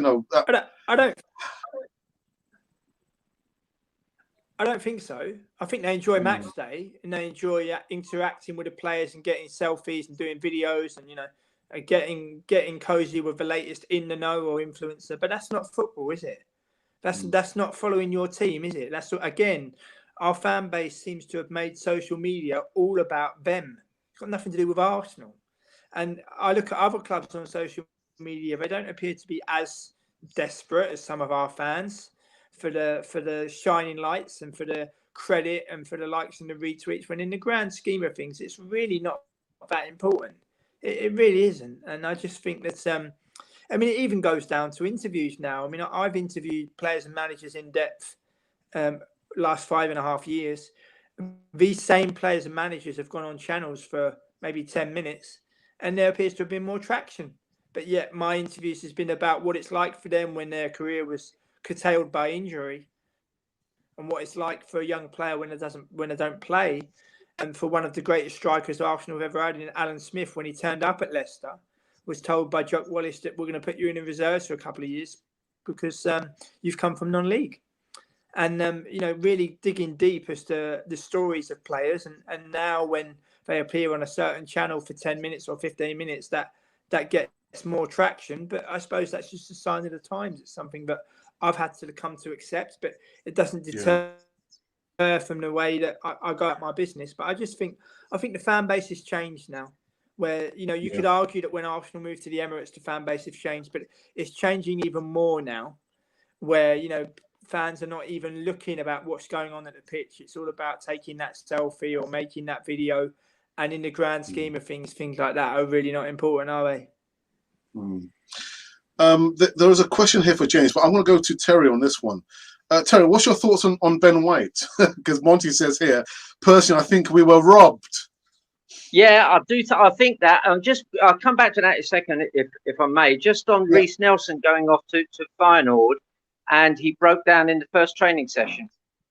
I don't think so. I think they enjoy match day and they enjoy interacting with the players and getting selfies and doing videos and getting cozy with the latest in the know or influencer. But that's not football, is it? That's not following your team, is it? That's again, our fan base seems to have made social media all about them. It's got nothing to do with Arsenal. And I look at other clubs on social media; they don't appear to be as desperate as some of our fans for the shining lights and for the credit and for the likes and the retweets. When in the grand scheme of things, it's really not that important. It really isn't. And I just think that's I mean, it even goes down to interviews now. I mean, I've interviewed players and managers in depth last 5.5 years. These same players and managers have gone on channels for maybe 10 minutes, and there appears to have been more traction. But yet my interviews has been about what it's like for them when their career was curtailed by injury, and what it's like for a young player when they don't play. And for one of the greatest strikers Arsenal have ever had, in Alan Smith, when he turned up at Leicester, was told by Jock Wallace that we're going to put you in reserves for a couple of years because you've come from non-league. And really digging deep as to the stories of players, and now when they appear on a certain channel for 10 minutes or 15 minutes, that gets more traction. But I suppose that's just a sign of the times. It's something that I've had to come to accept, but it doesn't deter from the way that I go at my business. But I think the fan base has changed now, where you could argue that when Arsenal moved to the Emirates, the fan base have changed, but it's changing even more now, where fans are not even looking about what's going on at the pitch. It's all about taking that selfie or making that video, and in the grand scheme of things like that are really not important, are they? There was a question here for James, but I'm going to go to Terry on this one. Terry, what's your thoughts on Ben White? Because Monty says here, personally, I think we were robbed. Yeah, I do. I think that. I'll come back to that in a second, if I may. Just on Reece Nelson going off to Feyenoord, and he broke down in the first training session.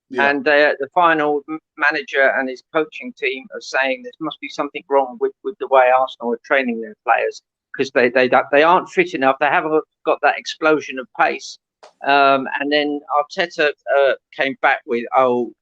Yeah. And the Feyenoord manager and his coaching team are saying there must be something wrong with the way Arsenal are training their players, because they aren't fit enough. They haven't got that explosion of pace. And then Arteta came back with,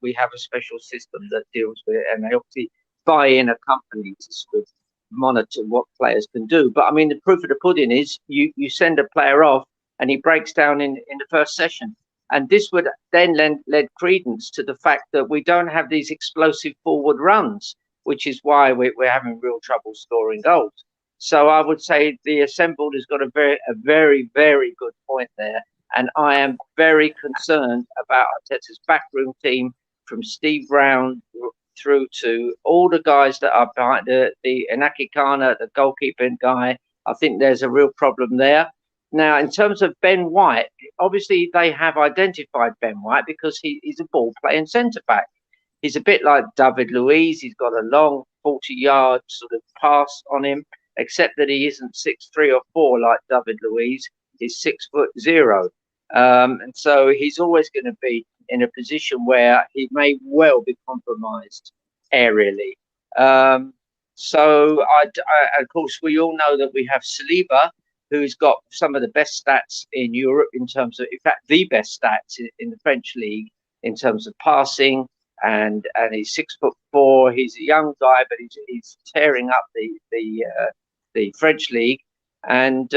we have a special system that deals with it, and they obviously buy in a company to sort of monitor what players can do. But I mean, the proof of the pudding is you send a player off and he breaks down in the first session. And this would then lend credence to the fact that we don't have these explosive forward runs, which is why we're having real trouble scoring goals. So I would say the assembled has got a very, very good point there. And I am very concerned about Arteta's backroom team, from Steve Brown through to all the guys that are behind the Inaki Kana, the goalkeeping guy. I think there's a real problem there. Now, in terms of Ben White, obviously they have identified Ben White because he's a ball-playing centre-back. He's a bit like David Luiz. He's got a long 40-yard sort of pass on him, except that he isn't 6'3" or 4" like David Luiz. He's 6'0". And so he's always going to be in a position where he may well be compromised aerially. So, of course, we all know that we have Saliba, who's got some of the best stats in Europe in terms of, in fact, the best stats in the French league in terms of passing, and he's 6'4". He's a young guy, but he's tearing up the French league. And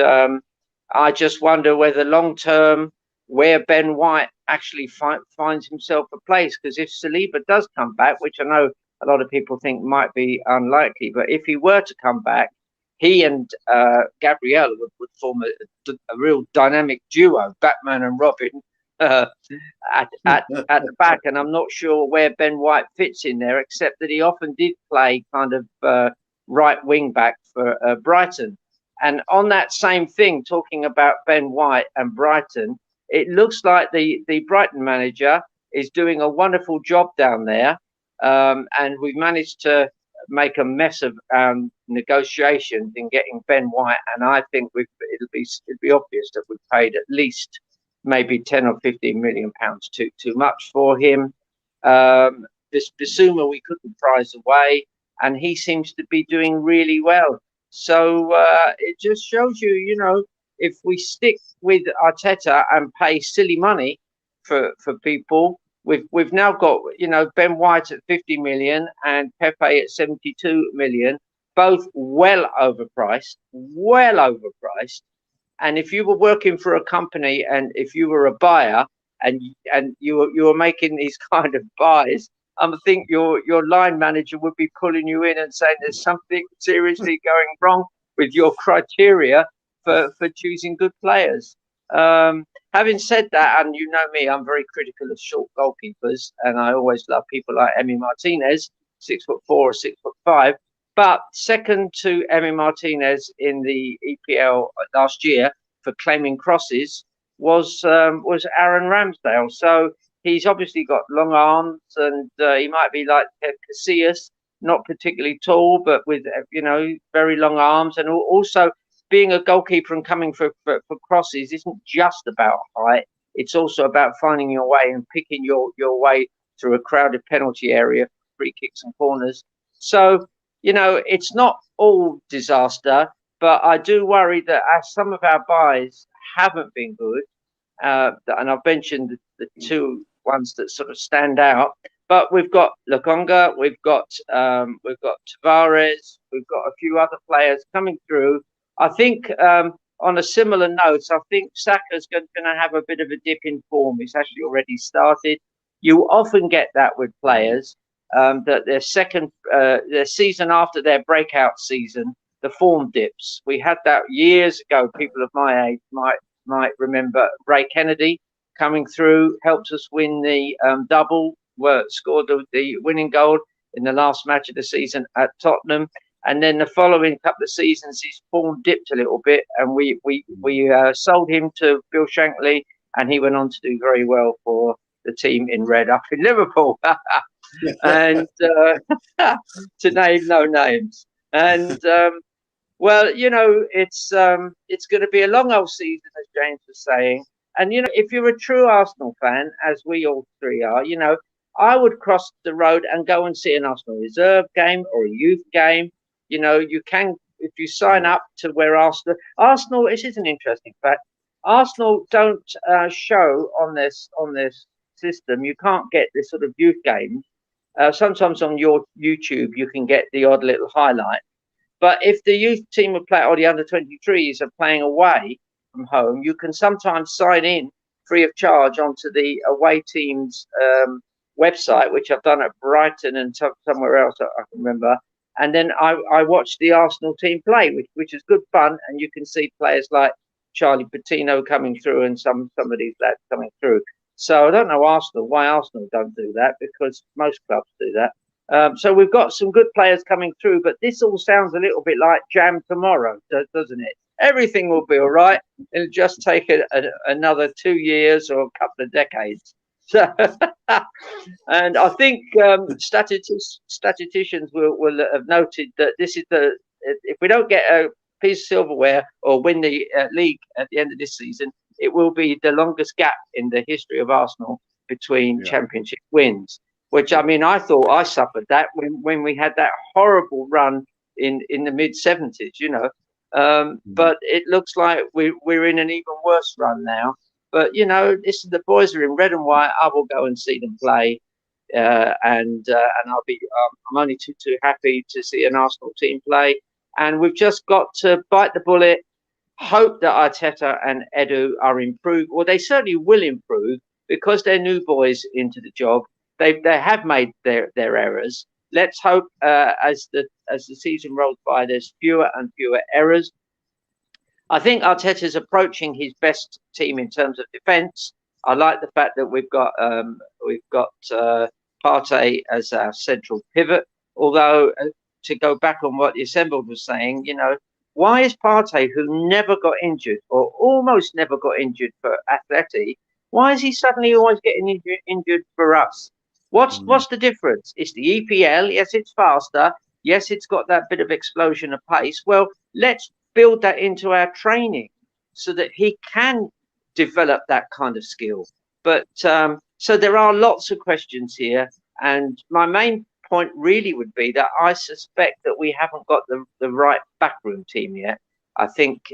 I just wonder whether long term, where Ben White actually finds himself a place, because if Saliba does come back, which I know a lot of people think might be unlikely, but if he were to come back, he and Gabriel would form a real dynamic duo, Batman and Robin, at the back. And I'm not sure where Ben White fits in there, except that he often did play kind of right wing back for Brighton. And on that same thing, talking about Ben White and Brighton, it looks like the Brighton manager is doing a wonderful job down there. And we've managed to make a mess of negotiations in getting Ben White, and I think it'll be obvious that we've paid at least maybe 10 or 15 million pounds too much for him. This Bissouma we couldn't prize away, and he seems to be doing really well. So it just shows you, if we stick with Arteta and pay silly money for people. We've now got, Ben White at 50 million and Pepe at 72 million, both well overpriced. And if you were working for a company, and if you were a buyer and you were making these kind of buys, I think your line manager would be pulling you in and saying there's something seriously going wrong with your criteria for choosing good players. Having said that, and you know me, I'm very critical of short goalkeepers, and I always love people like Emi Martinez, 6'4" or 6'5". But second to Emi Martinez in the EPL last year for claiming crosses was Aaron Ramsdale. So he's obviously got long arms, and he might be like Casillas, not particularly tall, but with very long arms, and also being a goalkeeper and coming for crosses isn't just about height. It's also about finding your way and picking your way through a crowded penalty area, free kicks and corners. So, it's not all disaster, but I do worry that as some of our buys haven't been good, and I've mentioned the two ones that sort of stand out, but we've got Lokonga, we've got Tavares, we've got a few other players coming through. I think on a similar note, I think Saka's going to have a bit of a dip in form. It's actually already started. You often get that with players, that their season after their breakout season, the form dips. We had that years ago. People of my age might remember Ray Kennedy coming through, helped us win the double, scored the winning goal in the last match of the season at Tottenham. And then the following couple of seasons, his form dipped a little bit, and we sold him to Bill Shankly, and he went on to do very well for the team in red up in Liverpool. And to name no names. And well, it's going to be a long old season, as James was saying. And if you're a true Arsenal fan, as we all three are, I would cross the road and go and see an Arsenal reserve game or a youth game. You can, if you sign up to where Arsenal, this is an interesting fact. Arsenal don't show on this system. You can't get this sort of youth game. Sometimes on your YouTube, you can get the odd little highlight. But if the youth team or the under-23s are playing away from home, you can sometimes sign in free of charge onto the away team's website, which I've done at Brighton and somewhere else I can remember. And then I watched the Arsenal team play, which is good fun. And you can see players like Charlie Patino coming through and some of these lads coming through. So I don't know why Arsenal don't do that, because most clubs do that. So we've got some good players coming through, but this all sounds a little bit like Jam tomorrow, doesn't it? Everything will be all right. It'll just take another 2 years or a couple of decades. So, and I think statisticians will have noted that this is if we don't get a piece of silverware or win the league at the end of this season, it will be the longest gap in the history of Arsenal between championship wins. Which, I mean, I thought I suffered that when we had that horrible run in the mid-70s, But it looks like we're in an even worse run now. But, the boys are in red and white. I will go and see them play. And I'm only too happy to see an Arsenal team play. And we've just got to bite the bullet, hope that Arteta and Edu are improved. Well, they certainly will improve because they're new boys into the job. They have made their errors. Let's hope as the season rolls by, there's fewer and fewer errors. I think Arteta's approaching his best team in terms of defence. I like the fact that we've got Partey as our central pivot. Although to go back on what the assembled was saying, why is Partey, who never got injured or almost never got injured for Atleti, why is he suddenly always getting injured for us? What's the difference? It's the EPL. Yes, it's faster. Yes, it's got that bit of explosion of pace. Well, let's build that into our training so that he can develop that kind of skill. But so there are lots of questions here. And my main point really would be that I suspect that we haven't got the right backroom team yet. I think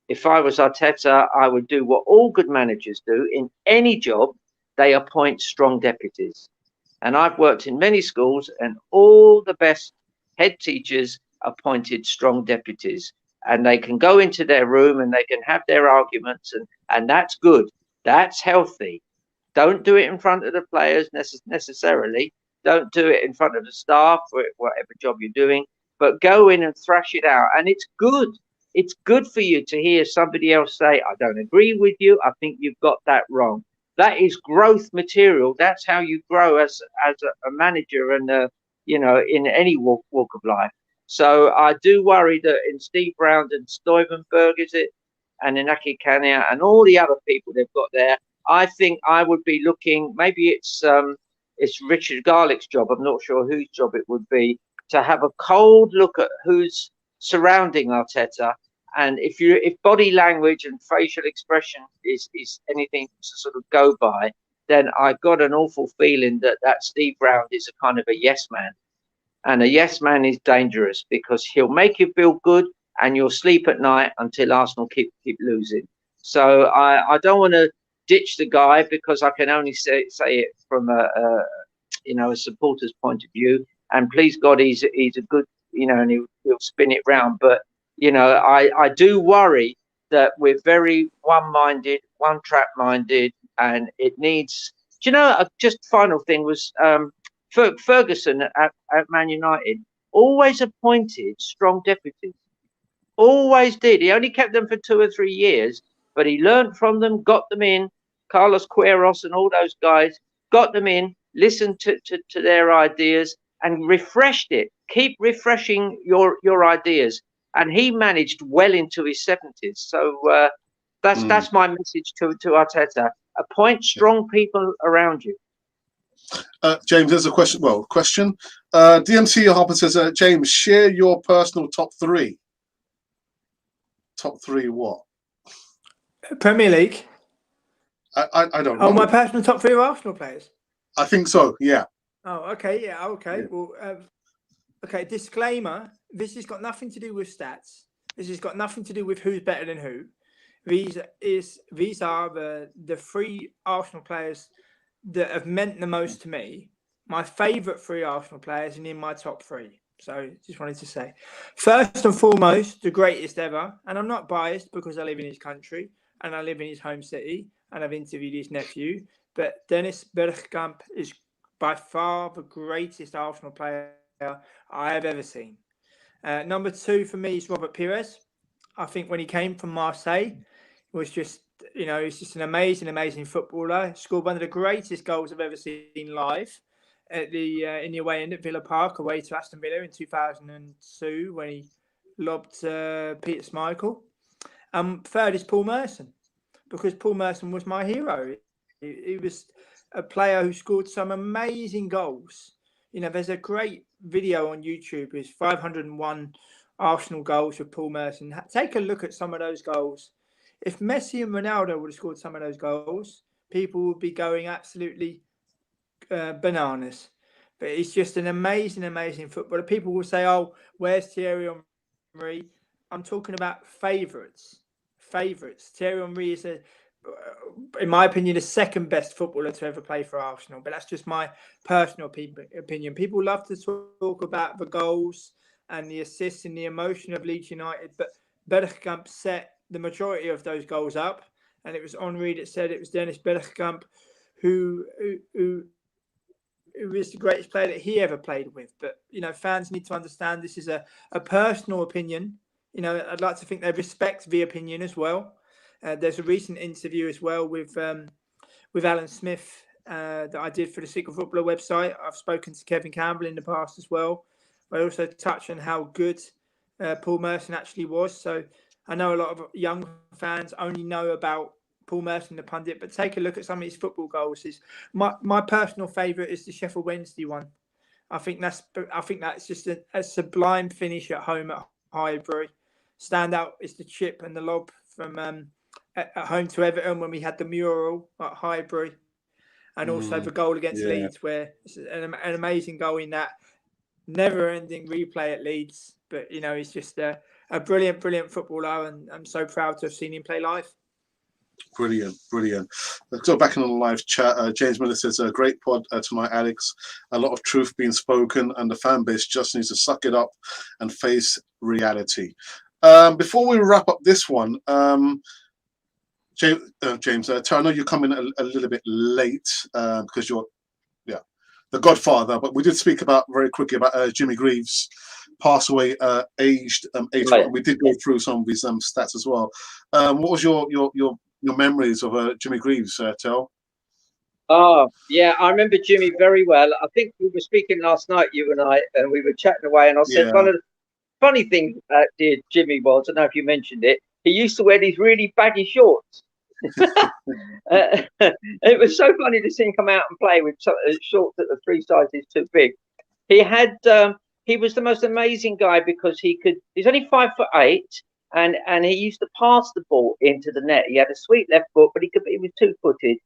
if I was Arteta, I would do what all good managers do in any job. They appoint strong deputies. And I've worked in many schools, and all the best head teachers appointed strong deputies. And they can go into their room and they can have their arguments, and that's good. That's healthy. Don't do it in front of the players necessarily. Don't do it in front of the staff, or whatever job you're doing, but go in and thrash it out. And it's good. It's good for you to hear somebody else say, I don't agree with you. I think you've got that wrong. That is growth material. That's how you grow as a manager and, in any walk of life. So I do worry that in Steve Brown and Stuyvenberg, is it, and Inaki Kania and all the other people they've got there, I think I would be looking. Maybe it's Richard Garlick's job. I'm not sure whose job it would be to have a cold look at who's surrounding Arteta. And if body language and facial expression is anything to sort of go by, then I got an awful feeling that Steve Brown is a kind of a yes man. And a yes man is dangerous because he'll make you feel good and you'll sleep at night until Arsenal keep losing. So I don't want to ditch the guy because I can only say it from a supporter's point of view. And please God, he's a good, and he'll spin it round. But I do worry that we're very one-minded, one-track minded, and it needs. Do you know? Just final thing was Ferguson at Man United always appointed strong deputies. Always did. He only kept them for 2 or 3 years, but he learned from them, got them in. Carlos Queiroz and all those guys got them in, listened to their ideas, and refreshed it. Keep refreshing your ideas. And he managed well into his 70s. So that's my message to Arteta. Appoint strong people around you. James, there's a question. Well, question. DMC Harper says, James, share your personal top 3. Top 3 what? Premier League. I don't know. Oh, my personal top 3 are Arsenal players? I think so, yeah. Oh, okay, yeah, okay. Yeah. Well, okay, disclaimer, this has got nothing to do with stats. This has got nothing to do with who's better than who. These are the 3 Arsenal players that have meant the most to me. My favourite 3 Arsenal players and in my top 3. So just wanted to say, first and foremost, the greatest ever. And I'm not biased because I live in his country and I live in his home city and I've interviewed his nephew. But Dennis Bergkamp is by far the greatest Arsenal player I have ever seen. Number 2 for me is Robert Pires. I think when he came from Marseille, it was just, he's just an amazing footballer. Scored one of the greatest goals I've ever seen live at in the away end at Villa Park, away to Aston Villa in 2002 when he lobbed Peter Schmeichel. Third is Paul Merson, because Paul Merson was my hero. He was a player who scored some amazing goals. There's a great video on YouTube. It's 501 Arsenal goals with Paul Merson. Take a look at some of those goals. If Messi and Ronaldo would have scored some of those goals, people would be going absolutely bananas. But he's just an amazing footballer. People will say, "Oh, where's Thierry Henry?" I'm talking about favourites. Thierry Henry is, in my opinion, the second best footballer to ever play for Arsenal. But that's just my personal opinion. People love to talk about the goals and the assists and the emotion of Leeds United, but Bergkamp set the majority of those goals up, and it was Henry that said it was Dennis Bergkamp who is the greatest player that he ever played with. But fans need to understand this is a personal opinion. I'd like to think they respect the opinion as well. There's a recent interview as well with Alan Smith that I did for the Secret Footballer website. I've spoken to Kevin Campbell in the past as well. I also touched on how good Paul Merson actually was. So I know a lot of young fans only know about Paul Merson, the pundit, but take a look at some of his football goals. My personal favourite is the Sheffield Wednesday one. I think that's just a sublime finish at home at Highbury. Standout is the chip and the lob from at home to Everton when we had the mural at Highbury, and also the goal against Leeds, where it's an amazing goal in that never-ending replay at Leeds. But he's just a brilliant footballer, and I'm so proud to have seen him play live. Brilliant. Let's go back in the live chat. James Miller says, a great pod tonight, Alex. A lot of truth being spoken, and the fan base just needs to suck it up and face reality. Before we wrap up this one, James, I know you're coming a little bit late because you're, the Godfather, but we did speak very quickly about Jimmy Greaves, passed away aged 81. Right. We did go through some of his stats as well. What was your memories of Jimmy Greaves, Tel? Oh, yeah, I remember Jimmy very well. I think we were speaking last night, you and I, and we were chatting away, and I said funny thing, dear Jimmy, was, I don't know if you mentioned it, he used to wear these really baggy shorts. It was so funny to see him come out and play with shorts that were 3 sizes too big. He was the most amazing guy because he's only 5'8", and he used to pass the ball into the net. He had a sweet left foot, but he was 2-footed.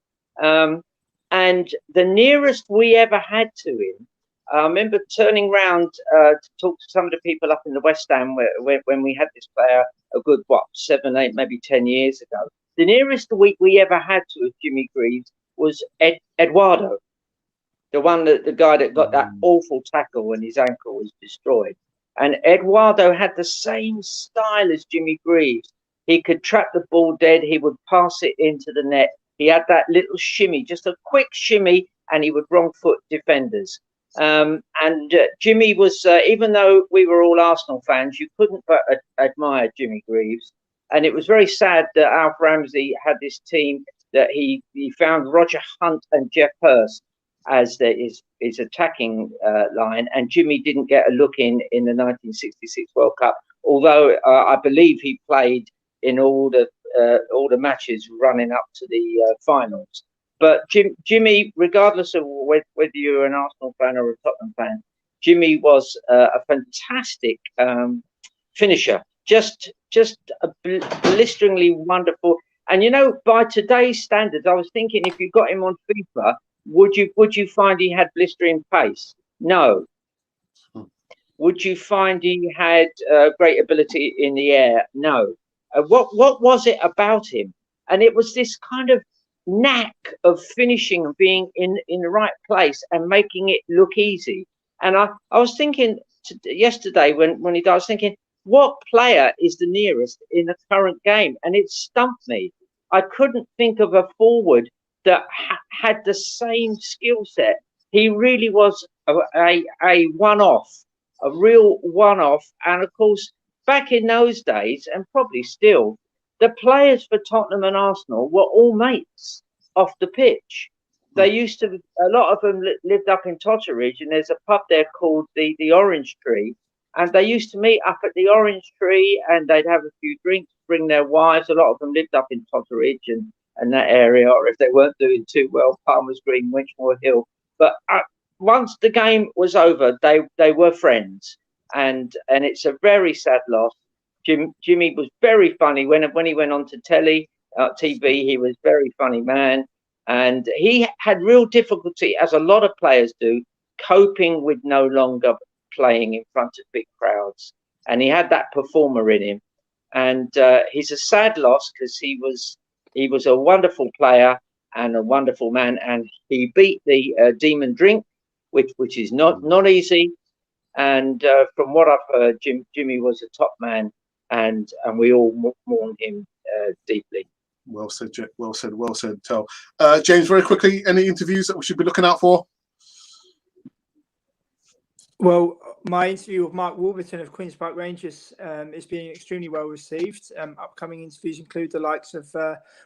And the nearest we ever had to him, I remember turning round to talk to some of the people up in the West Ham when we had this player a good 7, 8, maybe 10 years ago. The nearest we ever had to Jimmy Greaves was Eduardo, the guy that got that awful tackle when his ankle was destroyed. And Eduardo had the same style as Jimmy Greaves. He could trap the ball dead. He would pass it into the net. He had that little shimmy, just a quick shimmy, and he would wrong foot defenders. Jimmy was, even though we were all Arsenal fans, you couldn't but admire Jimmy Greaves. And it was very sad that Alf Ramsey had this team that he found Roger Hunt and Jeff Hurst as his attacking line, and Jimmy didn't get a look in the 1966 World Cup, although I believe he played in all the matches running up to the finals. But Jimmy, regardless of whether you're an Arsenal fan or a Tottenham fan, Jimmy was a fantastic finisher, just a blisteringly wonderful. And by today's standards, I was thinking if you got him on FIFA, would you find he had blistering pace? No. Would you find he had great ability in the air? No. What was it about him? And it was this kind of knack of finishing and being in the right place and making it look easy. And I was thinking yesterday when he died, I was thinking, what player is the nearest in the current game? And it stumped me. I couldn't think of a forward that had the same skill set. He really was a one-off, a real one-off. And of course, back in those days, and probably still, the players for Tottenham and Arsenal were all mates off the pitch. They used to, a lot of them lived up in Totteridge, and there's a pub there called the Orange Tree. And they used to meet up at the Orange Tree, and they'd have a few drinks, bring their wives. A lot of them lived up in Totteridge and that area, or if they weren't doing too well, Palmer's Green, Winchmore Hill. But once the game was over, they were friends, and it's a very sad loss. Jimmy was very funny when he went on to TV. He was a very funny man, and he had real difficulty, as a lot of players do, coping with no longer playing in front of big crowds. And he had that performer in him, and he's a sad loss because he was a wonderful player and a wonderful man, and he beat the demon drink, which is not easy. And from what I've heard, Jimmy was a top man, and we all mourn him deeply. Well said, Tel. James, very quickly, any interviews that we should be looking out for? Well, my interview with Mark Warburton of Queen's Park Rangers is being extremely well received. Upcoming interviews include the likes of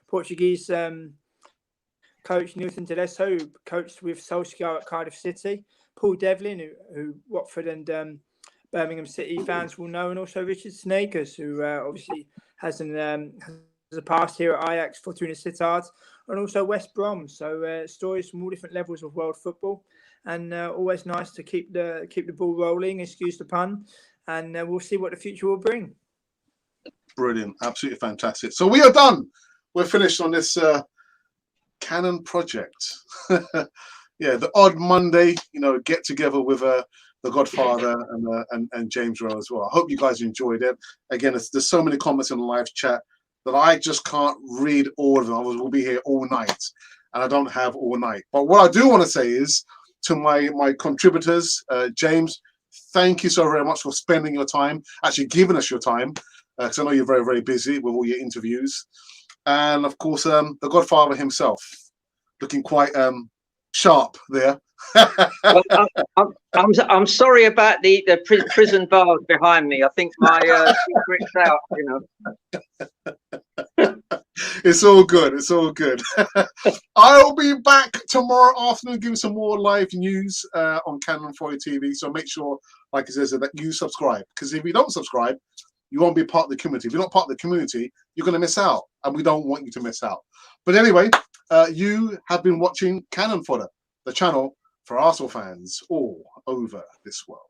Portuguese coach Nilton Tedesco, who coached with Solskjaer at Cardiff City, Paul Devlin, who Watford and Birmingham City fans will know, and also Richard Snakers, who obviously has a past here at Ajax, Fortuna Sittard, and also West Brom. So stories from all different levels of world football, and always nice to keep the ball rolling, excuse the pun, and we'll see what the future will bring. Brilliant, absolutely fantastic. So we are done. We're finished on this Canon project. Yeah, the odd Monday, get together with the Godfather and James Rowe as well. I hope you guys enjoyed it. Again, there's so many comments in the live chat that I just can't read all of them. I will be here all night, and I don't have all night. But what I do want to say is to my contributors, James, thank you so very much for spending your time, actually giving us your time, because I know you're very, very busy with all your interviews. And of course, the Godfather himself, looking quite sharp there. Well, I'm sorry about the prison bars behind me. I think my secret's out, It's all good. It's all good. I'll be back tomorrow afternoon giving some more live news on Canon 40 TV. So make sure, like I said, that you subscribe. Because if you don't subscribe, you won't be part of the community. If you're not part of the community, you're going to miss out. And we don't want you to miss out. But anyway, you have been watching Canon Fodder, the channel for Arsenal fans all over this world.